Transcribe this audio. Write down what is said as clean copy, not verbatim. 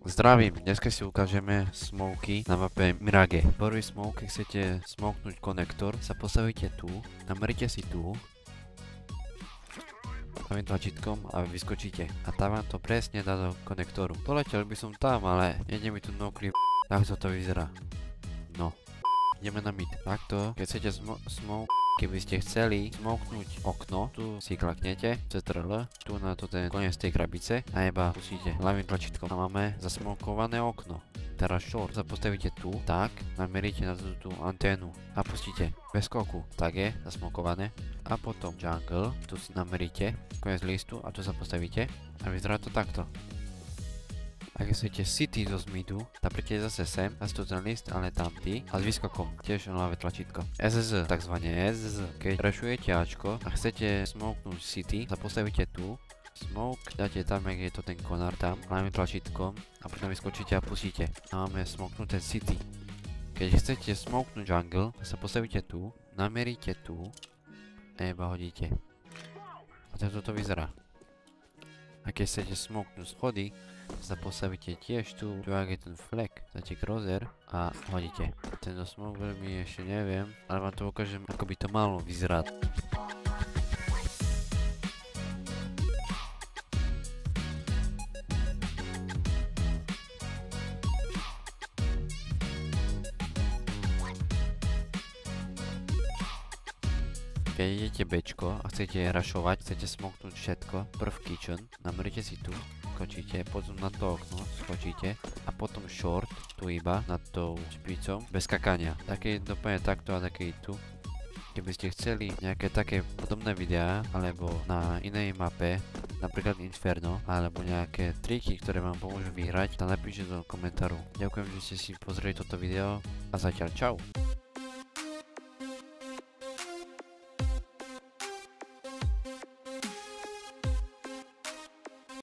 Zdravím, dneska si ukážeme smoky na mape Mirage. Prvý smoke, keď chcete smoknúť konektor, sa postavíte tu, namerite si tu, pravým tlačítkom a vyskočíte. A tam vám to presne dá do konektoru. Poletel by som tam, ale nejde mi tu nokli. Takto to vyzerá. No. Ideme na mid. Takto, keď chcete smoke, keby ste chceli smoknúť okno, tu si klaknete, CTRL, tu na to ten koniec tej krabice a iba pustíte ľavým tlačítkom. A máme zasmokované okno. Teraz short sa postavíte tu, tak, nameríte na tú anténu a pustíte bez skoku, tak je, zasmokované. A potom jungle, tu si nameríte, koniec listu a tu sa postavíte a vyzerá to takto. Ak chcete city zo midu, napríklad zase sem, zase tu ten list, ale tamtý, a s výskokom, tiež ľavé tlačítko. SZ, takzvané SZ. Keď prešujete Ačko a chcete smoknúť city, sa postavíte tu, smoke, dáte tam, jak je to ten konár tam, ľavým tlačítkom a potom vyskočíte a pustíte. A máme smoknuté city. Keď chcete smoknúť jungle, sa postavíte tu, nameríte tu a iba hodíte. A takto to vyzerá. A keď chcete smoknúť schody, sa postavíte tiež tu, ak je ten flek, dáte crosshair a hodíte. Tento smoke veľmi ešte neviem, ale vám to ukážem, ako by to malo vyzerať. Keď idete Bčko a chcete rašovať, chcete smoknúť všetko, prv kitchen, nameríte si tu, skočíte, potom na to okno, skočíte a potom short, tu iba, nad tou špicou, bez skakania. Také dopadne takto a také tu. Keby ste chceli nejaké také podobné videá, alebo na inej mape, napríklad Inferno, alebo nejaké triky, ktoré vám pomôžu vyhrať, tak napíšte do komentáru. Ďakujem, že ste si pozreli toto video a zatiaľ čau.